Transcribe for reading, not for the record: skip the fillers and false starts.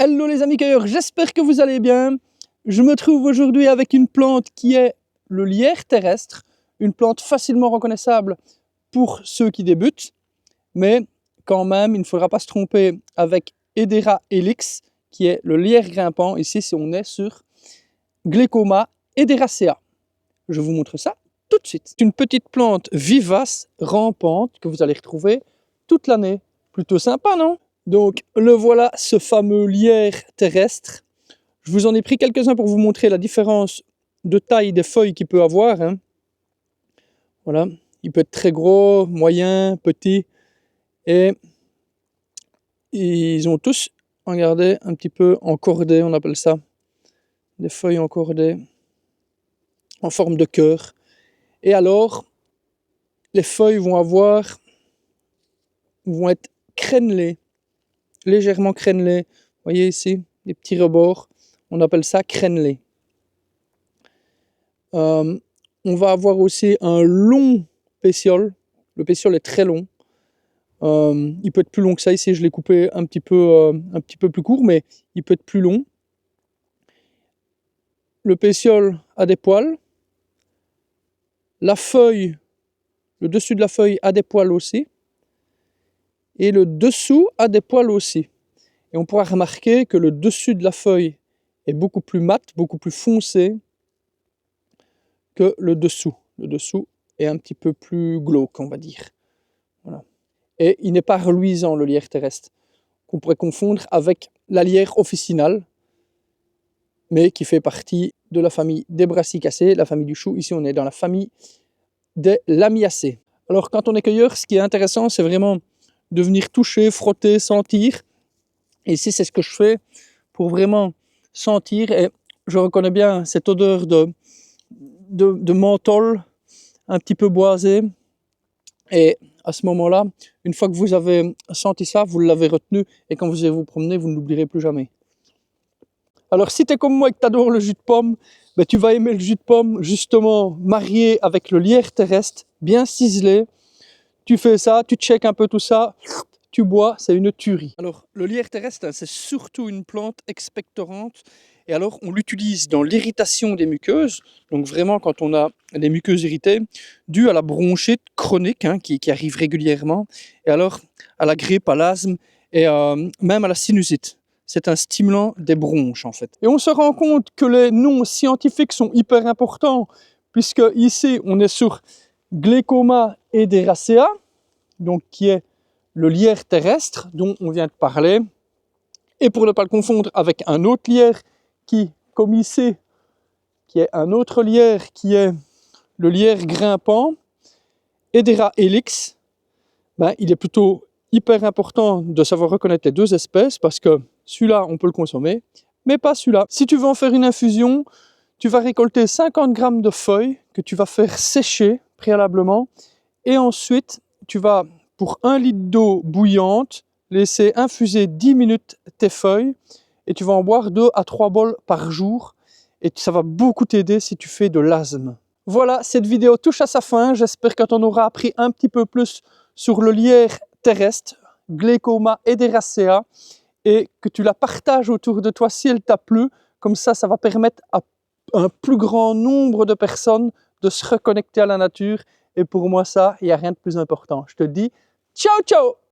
Hello les amis cueilleurs, j'espère que vous allez bien. Je me trouve aujourd'hui avec une plante qui est le lierre terrestre, une plante facilement reconnaissable pour ceux qui débutent, mais quand même, il ne faudra pas se tromper avec Hedera helix, qui est le lierre grimpant. Ici, on est sur Glecoma Hederacea. Je vous montre ça tout de suite. C'est une petite plante vivace, rampante, que vous allez retrouver toute l'année. Plutôt sympa, non? Donc le voilà, ce fameux lierre terrestre. Je vous en ai pris quelques-uns pour vous montrer la différence de taille des feuilles qu'il peut avoir. Hein. Voilà, il peut être très gros, moyen, petit. Et ils ont tous, regardez, un petit peu encordés, on appelle ça. Des feuilles encordées, en forme de cœur. Et alors, les feuilles vont être crénelées, légèrement crénelées. Vous voyez ici, les petits rebords. On appelle ça crénelé. On va avoir aussi un long pétiole. Le pétiole est très long. Il peut être plus long que ça. Ici, je l'ai coupé un petit peu plus court, mais il peut être plus long. Le pétiole a des poils. La feuille, le dessus de la feuille a des poils aussi. Et le dessous a des poils aussi. Et on pourra remarquer que le dessus de la feuille est beaucoup plus mat, beaucoup plus foncé que le dessous. Le dessous est un petit peu plus glauque, on va dire. Voilà. Et il n'est pas reluisant, le lierre terrestre, qu'on pourrait confondre avec la lierre officinale, mais qui fait partie de la famille des brassicacées, la famille du chou. Ici, on est dans la famille des lamiacées. Alors, quand on est cueilleur, ce qui est intéressant, c'est vraiment de venir toucher, frotter, sentir. Et ici, c'est ce que je fais pour vraiment sentir. Et je reconnais bien cette odeur de menthol, un petit peu boisé. Et à ce moment-là, une fois que vous avez senti ça, vous l'avez retenu. Et quand vous allez vous promener, vous ne l'oublierez plus jamais. Alors, si tu es comme moi et que tu adores le jus de pomme, ben, tu vas aimer le jus de pomme, justement, marié avec le lierre terrestre, bien ciselé. Tu fais ça, tu checkes un peu tout ça, tu bois, c'est une tuerie. Alors, le lierre terrestre, c'est surtout une plante expectorante. Et alors, on l'utilise dans l'irritation des muqueuses. Donc, vraiment, quand on a des muqueuses irritées, dû à la bronchite chronique qui arrive régulièrement, et alors à la grippe, à l'asthme, et même à la sinusite. C'est un stimulant des bronches, en fait. Et on se rend compte que les noms scientifiques sont hyper importants, puisque ici, on est sur Glecoma Hederacea, donc qui est le lierre terrestre dont on vient de parler. Et pour ne pas le confondre avec un autre lierre qui, comme ici, qui est un autre lierre qui est le lierre grimpant, Hedera helix, ben, il est plutôt hyper important de savoir reconnaître les deux espèces parce que celui-là, on peut le consommer, mais pas celui-là. Si tu veux en faire une infusion, tu vas récolter 50 grammes de feuilles que tu vas faire sécher préalablement et ensuite, tu vas, pour 1 litre d'eau bouillante, laisser infuser 10 minutes tes feuilles et tu vas en boire 2 à 3 bols par jour et ça va beaucoup t'aider si tu fais de l'asthme. Voilà, cette vidéo touche à sa fin. J'espère que tu en auras appris un petit peu plus sur le lierre terrestre, Glecoma Hederacea, et que tu la partages autour de toi si elle t'a plu. Comme ça va permettre à un plus grand nombre de personnes de se reconnecter à la nature. Et pour moi, ça, il n'y a rien de plus important. Je te dis ciao, ciao!